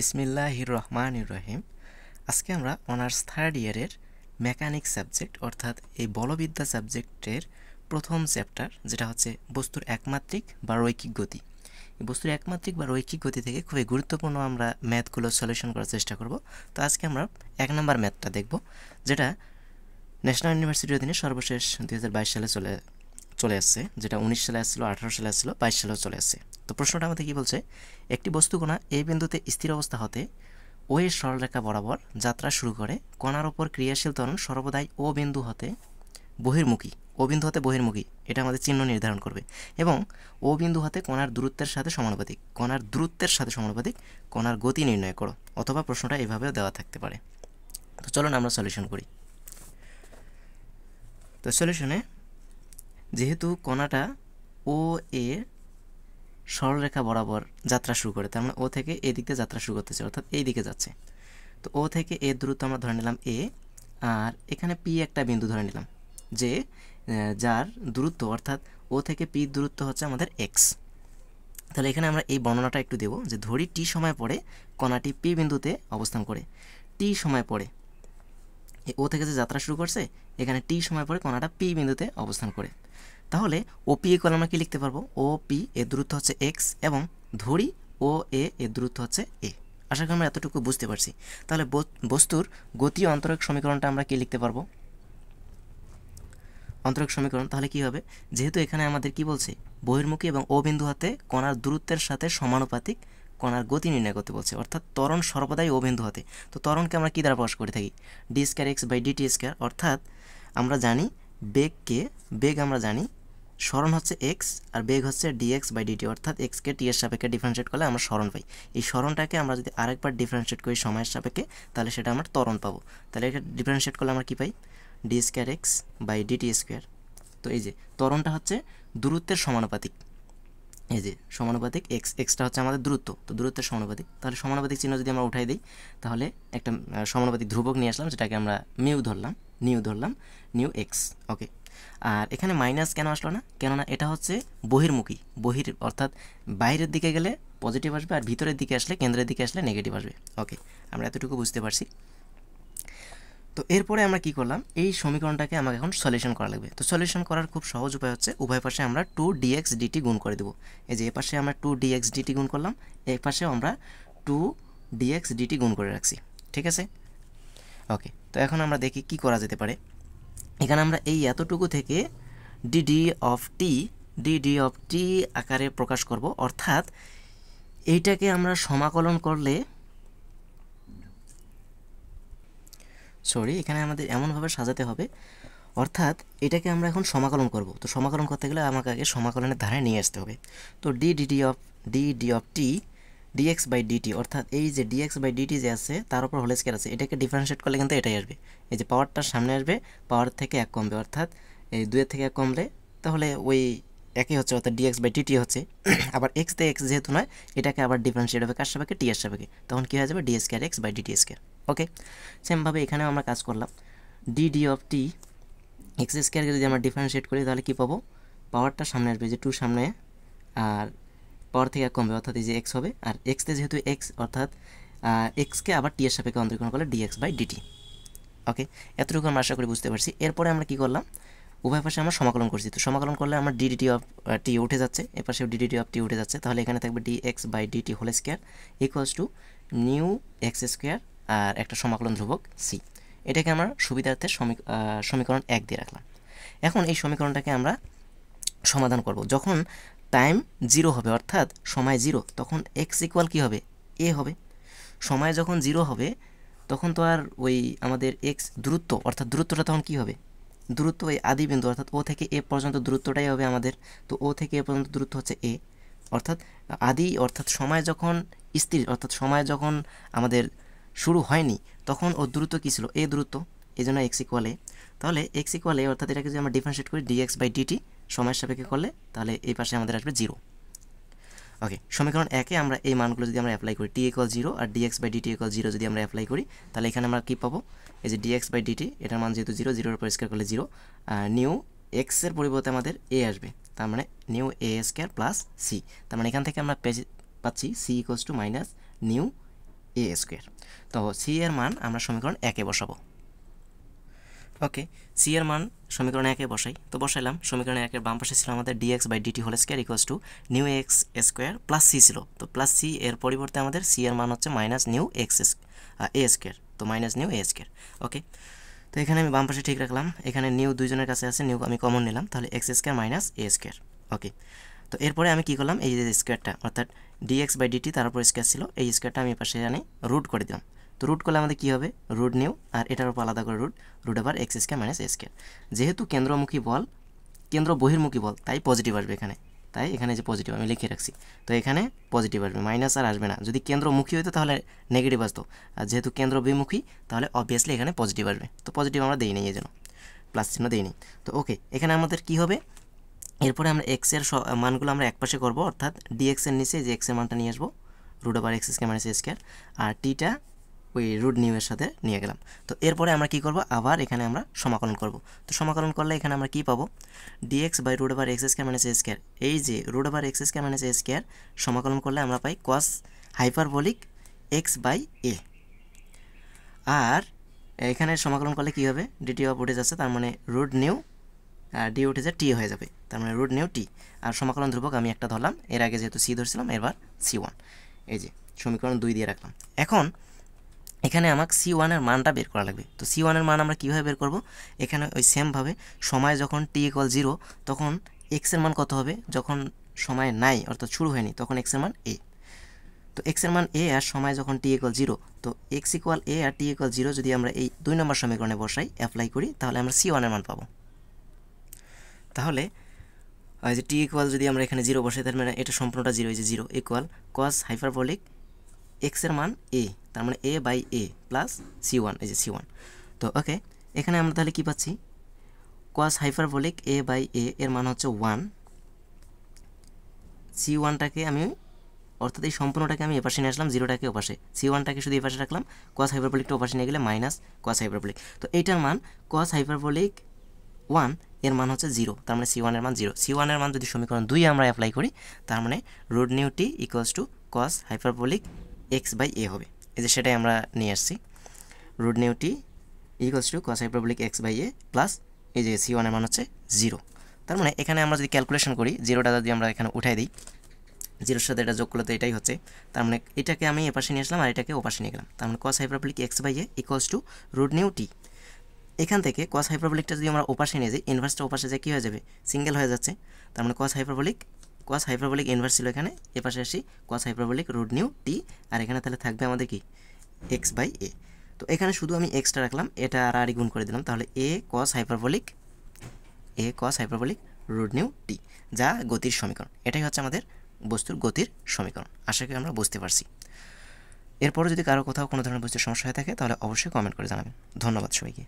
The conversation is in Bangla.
বিসমিল্লাহির রহমানির রহিম। আজকে আমরা অনার্স থার্ড ইয়ারের মেকানিক্স সাবজেক্ট অর্থাৎ এই বলবিদ্যা সাবজেক্টের প্রথম চ্যাপ্টার, যেটা হচ্ছে বস্তুর একমাত্রিক বা রৈখিক গতি। এই বস্তুর একমাত্রিক বা রৈখিক গতি থেকে খুবই গুরুত্বপূর্ণ আমরা ম্যাথগুলো সলিউশন করার চেষ্টা করব। তো আজকে আমরা 1 নম্বর ম্যাথটা দেখব, যেটা ন্যাশনাল ইউনিভার্সিটির অধীনে সর্বশেষ 2022 সালে চলে আসছে, যেটা 19 সালে আসছিল, 18 সালে আসছিল, 22 সালেও চলে আসছে। তো প্রশ্নটা আমাদের কি বলছে, একটি বস্তু কণা এই বিন্দুতে স্থির অবস্থা হতে ও এর সরলরেখা বরাবর যাত্রা শুরু করে কণার ওপর ক্রিয়াশীল ত্বরণ সর্বদাই ও বিন্দু হতে বহির্মুখী, এটা আমাদের চিহ্ন নির্ধারণ করবে, এবং ও বিন্দু হতে কণার দূরত্বের সাথে সমানুপাতিক, কণার গতি নির্ণয় করো। অথবা প্রশ্নটা এভাবেও দেওয়া থাকতে পারে। তো চলুন আমরা সলিউশন করি। তো সলিউশনে যেহেতু কণাটা ও এ সরলরেখা বরাবর যাত্রা শুরু করে, তার মানে ও থেকে এ দিকে যাত্রা শুরু করতেছে, অর্থাৎ এই দিকে যাচ্ছে। তো ও থেকে এর দূরত্ব আমরা ধরে নিলাম এ, আর এখানে পি একটা বিন্দু ধরে নিলাম, যে যার দূরত্ব অর্থাৎ ও থেকে পি দূরত্ব হচ্ছে আমাদের এক্স। তাহলে এখানে আমরা এই বর্ণনাটা একটু দেব, যে ধরি টি সময় পরে কণাটি পি বিন্দুতে অবস্থান করে। টি সময় পরে ও থেকে যে যাত্রা শুরু করছে, এখানে টি সময় পরে কণাটা পি বিন্দুতে অবস্থান করে। তাহলে ও পি ইকুয়াল আমরা কি লিখতে পারবো, ও পি এর দূরত্ব হচ্ছে এক্স, এবং ধরি ও এ এর দূরত্ব হচ্ছে এ। আশা করি আমরা এতটুকু বুঝতে পারছি। তাহলে বস্তুর গতি অন্তরক সমীকরণটা আমরা কি লিখতে পারবো, অন্তরক সমীকরণ। তাহলে কি হবে, যেহেতু এখানে আমাদের কি বলছে, বহির্মুখী এবং ও বিন্দু হাতে কণার দূরত্বের সাথে সমানুপাতিক কণার গতি নির্ণয় করতে বলছে, অর্থাৎ ত্বরণ সর্বদাই ও বিন্দু হাতে। তো ত্বরণকে আমরা কী দ্বারা প্রকাশ করে থাকি, d square x by DT square. অর্থাৎ আমরা জানি বেগ আমরা জানি সরণ হচ্ছে এক্স আর বেগ হচ্ছে ডিএক্স বাই ডিটি, অর্থাৎ এক্সকে টি এর সাপেক্ষে ডিফারেন্সিয়েট করলে আমরা সরণ পাই। এই সরণটাকে আমরা যদি আরেকবার ডিফারেন্সিয়েট করি সময়ের সাপেক্ষে, তাহলে সেটা আমরা ত্বরণ পাবো। তাহলে এটা ডিফারেন্সিয়েট করলে আমরা কী পাই, d square x by DT square. তো এই যে ত্বরণটা হচ্ছে দূরত্বের সমানুপাতিক, এই যে সমানুপাতিক এক্সটা হচ্ছে আমাদের দূরত্ব, তো দূরত্বের সমানুপাতিক। তাহলে সমানুপাতিক চিহ্ন যদি আমরা উঠাই দিই, তাহলে একটা সমানুপাতিক ধ্রুবক নিয়ে আসলাম, যেটাকে আমরা নিউ ধরলাম, নিউ এক্স। ওকে, আর এখানে মাইনাস কেন আসলো না, কেননা এটা হচ্ছে বহির্মুখী, অর্থাৎ বাইরের দিকে গেলে পজিটিভ আসবে, আর ভিতরের দিকে আসলে, কেন্দ্রের দিকে আসলে নেগেটিভ আসবে। ওকে, আমরা এতটুকু বুঝতে পারছি। তো এরপরে আমরা কি করলাম, এই সমীকরণটাকে আমাকে এখন সলিউশন করা লাগবে। তো সলিউশন করার খুব সহজ উপায় হচ্ছে, উভয় পাশে আমরা 2dx dt গুণ করে দেবো। এই যে এ পাশে আমরা 2dx dt গুণ করলাম, এই পাশেও আমরা 2dx dt গুণ করে রাখছি। ঠিক আছে, ওকে। তো এখন আমরা দেখি কি করা যেতে পারে। এখানে আমরা এই এতটুকু থেকে dd of t আকারে প্রকাশ করব, অর্থাৎ এইটাকে আমরা সমাকলন করলে, এখানে আমাদের এমনভাবে সাজাতে হবে, অর্থাৎ এটাকে আমরা এখন সমাকলন করব। তো সমাকলন করতে গেলে আমাকে আগে সমাকলনের ধারায় নিয়ে আসতে হবে। তো dd of t dx by dt, অর্থাৎ এই যে dx বাই dt যে আছে তার উপর হোল স্কয়ার আছে, এটাকে ডিফারেন্সিয়েট করলে কিন্তু এটাই আসবে। এই যে পাওয়ারটার সামনে আসবে, পাওয়ার থেকে 1 কমবে, অর্থাৎ এই 2 এর থেকে 1 কমলে তাহলে ওই একই হচ্ছে, অর্থাৎ dx বাই dt হচ্ছে। আবার x তে x যেহেতু নয়, এটাকে আবার ডিফারেন্সিয়েট হবে কার সাপেক্ষে, t এর সাপেক্ষে, তখন কী হয়ে যাবে, d square x by dt square. Okay, সেমভাবে এখানেও আমরা কাজ করলাম, dd of t এক্স স্কয়ারকে যদি আমরা ডিফারেন্সিয়েট করি, তাহলে কী পাবো, পাওয়ারটা সামনে আসবে, যে 2 সামনে, আর পাওয়ার থেকে 1 কমবে, অর্থাৎ এই যে এক্স হবে, আর এক্সতে যেহেতু এক্স, অর্থাৎ এক্সকে আবার টি এর সাপেক্ষে অন্তরীকরণ করলে ডিএক্স বাই ডিটি। ওকে, এতটুকু আমরা আশা করি বুঝতে পারছি। এরপরে আমরা কি করলাম, উভয় পাশে আমরা সমাকলন করছি। তো সমাকলন করলে আমার ডিডিটি অফ টি উঠে যাচ্ছে, এ পাশেও ডিডিটি অফ টি উঠে যাচ্ছে, তাহলে এখানে থাকবে d x by DT whole square equals to new x square আর একটা সমাকলন ধ্রুবক সি। এটাকে আমরা সুবিধার্থে সমীকরণ 1 দিয়ে রাখলাম। এখন এই সমীকরণটাকে আমরা সমাধান করব। যখন টাইম 0 হবে, অর্থাৎ সময় 0, তখন এক্স ইকুয়াল কী হবে, এ হবে। সময় যখন 0 হবে, তখন তো আর ওই আমাদের এক্স দূরত্ব, অর্থাৎ দূরত্বটা তখন কী হবে, দূরত্ব এই আদি বিন্দু, অর্থাৎ ও থেকে এ পর্যন্ত দূরত্বটাই হবে আমাদের। তো ও থেকে এ পর্যন্ত দূরত্ব হচ্ছে এ, অর্থাৎ আদি, অর্থাৎ সময় যখন স্থির, অর্থাৎ সময় যখন আমাদের শুরু হয়নি, তখন ওর দূরত্ব কী ছিল, এ দূরত্ব, এই জন্য এক্স ইকুয়াল এ। তাহলে এক্স ইকুয়াল এ, অর্থাৎ এটাকে যদি আমরা ডিফারেন্সিয়েট করি ডিএক্স বাই ডিটি সময়ের সাপেক্ষে করলে, তাহলে এই পাশে আমাদের আসবে 0। ওকে, সমীকরণ 1-এ আমরা এই মানগুলো যদি আমরা অ্যাপ্লাই করি, টি ইকুয়াল 0 আর ডিএক্স বাই ডিটি ইকুয়াল 0 যদি আমরা অ্যাপ্লাই করি, তাহলে এখানে আমরা কী পাবো, এই যে ডিএক্স বাই ডিটি, এটার মান যেহেতু 0, 0-এর উপর স্কয়ার করলে 0, নিউ এক্সের পরিবর্তে আমাদের এ আসবে, তার মানে new a square plus c. তার মানে এখান থেকে আমরা পাচ্ছি c equals to minus new a square. তো সি এর মান আমরা সমীকরণ 1-এ বসাবো। ওকে, সি এর মান সমীকরণ 1-এ বসাই। তো বসাইলাম, সমীকরণ 1-এর বাম পাশে ছিল আমাদের dx by DT whole square equals to new x square plus c ছিল। তো প্লাস সি এর পরিবর্তে আমাদের সি এর মান হচ্ছে মাইনাস নিউ এক্স এ স্কোয়ার। তো মাইনাস নিউ এ স্কোয়ার। ওকে, তো এখানে আমি বাম পাশে ঠিক রাখলাম, এখানে নিউ দুইজনের কাছে আছে, নিউ আমি কমন নিলাম, তাহলে x square minus a square. ওকে, তো এরপরে আমি কী করলাম, এই যে স্কোয়ারটা অর্থাৎ ডিএক্স বাই ডিটি তার উপর স্কোয়ার ছিল, এই স্কোয়ারটা আমি পাশে আনি রুট করে দিলাম। তো রুট করলে আমাদের কী হবে, রুট নিউ আর এটার উপর আলাদা করে রুট আবার x square minus a square. যেহেতু কেন্দ্রমুখী বল কেন্দ্র বহির্মুখী বল, তাই পজিটিভ আসবে এখানে, তাই এখানে যে পজিটিভ আমি লিখে রাখছি। তো এখানে পজিটিভ আসবে, মাইনাস আর আসবে না। যদি কেন্দ্রমুখী হইতো তাহলে নেগেটিভ আসতো, আর যেহেতু কেন্দ্র বিমুখী তাহলে অবভিয়াসলি এখানে পজিটিভ আসবে। তো পজিটিভ আমরা দিই নি, এই জন্য প্লাস চিহ্ন দিই নি। তো ওকে, এখানে আমাদের কী হবে, এরপরে আমরা এক্সের মানগুলো আমরা একপাশে করবো, অর্থাৎ ডিএক্সের নিচে যে এক্সের মানটা নিয়ে আসবো root over x square minus a square, আর টিটা ওই রুট নিউ এর সাথে নিয়ে গেলাম। তো এরপরে আমরা কী করব, আবার এখানে আমরা সমাকলন করব। তো সমাকলন করলে এখানে আমরা কী পাবো, d x by root over x square minus a square, এই যে root over x square minus a square সমাকলন করলে আমরা পাই cos hyperbolic x by a. আর এখানে সমাকলন করলে কী হবে, ডিটি অফ উঠে যাচ্ছে, তার মানে রুট নিউ ডি উঠে যায় টি হয়ে যাবে, তার মানে রুট নিউ টি। আর সমাকলন ধ্রুবক আমি একটা ধরলাম, এর আগে যেহেতু সি ধরছিলাম এবার C1। এই যে সমীকরণ 2 দিয়ে রাখলাম। এখন এখানে আমাকে C1 এর মানটা বের করা লাগবে। তো C1 এর মান আমরা কীভাবে বের করব, এখানে ওই সেমভাবে সময় যখন t=0 তখন এক্স এর মান কত হবে, যখন সময় নাই অর্থাৎ শুরু হয়নি তখন এক্স এর মান a। তো এক্স এর মান a আর সময় যখন t=0, তো x = a আর t=0 যদি আমরা এই 2 নম্বর সমীকরণে বসাই অ্যাপ্লাই করি তাহলে আমরা C1 এর মান পাবো। তাহলে ওই যে যদি আমরা এখানে 0 বসাই, তার মানে এটা সম্পূর্ণটা 0, এই যে 0 ইকুয়াল কস হাইপারবোলিক এক্স এর মান a, তার মানে a by a plus C1, এই যে C1। তো ওকে, এখানে আমরা তাহলে কী পাচ্ছি, cos hyperbolic a by a এর মান হচ্ছে 1। C1টাকে আমি অর্থাৎ এই সম্পূর্ণটাকে আমি এপাশে নিয়ে আসলাম, 0টাকে ওপাশে, C1টাকে শুধু এপাশে রাখলাম, কস হাইপারবোলিকটা ওপাশে নিয়ে গেলে মাইনাস কস হাইপারবোলিক। তো এইটার মান কস হাইপারবোলিক 1 এর মান হচ্ছে 0, তার মানে C1 এর মান 0। C1 এর মান যদি সমীকরণ 2 আমরা অ্যাপ্লাই করি তার মানে root nu t equals to cos hyperbolic x by a হবে। এই যে সেটাই আমরা নিয়ে আসছি, root nu t equals to cos hyperbolic x by a plus এই যে C1 এর মান হচ্ছে 0। তার মানে এখানে আমরা যদি ক্যালকুলেশন করি, 0টা যদি আমরা এখানে উঠাই দিই, 0-এর সাথে এটা যোগ করলে তো এটাই হচ্ছে, তার মানে এটাকে আমি এপাশে নিয়ে আসলাম আর এটাকে ওপাশে নিয়ে গেলাম, তার মানে cos hyperbolic x by a equals to root nu t. এখান থেকে কস হাইপারবোলিকটা যদি আমরা ওপাশে নিয়ে যাই, ইনভার্সটা ওপাশে যায় কী হয়ে যাবে, সিঙ্গেল হয়ে যাচ্ছে, তার মানে কস হাইপারবোলিক ইনভার্স ছিল এখানে, এপাশে আসি কস হাইপারবোলিক রুট নিউ টি, আর এখানে তাহলে থাকবে আমাদের কি এক্স বাই এ। তো এখানে শুধু আমি এক্সটা রাখলাম, এটা আর গুণ করে দিলাম, তাহলে এ কস হাইপারবোলিক রুট নিউ টি, যা গতির সমীকরণ। এটাই হচ্ছে আমাদের বস্তুর গতির সমীকরণ। আশা করি আমরা বুঝতে পারছি। এরপরে যদি কারো কোথাও কোনো ধরনের বুঝতে সমস্যা হয়ে থাকে তাহলে অবশ্যই কমেন্ট করে জানাবেন। ধন্যবাদ সবাইকে।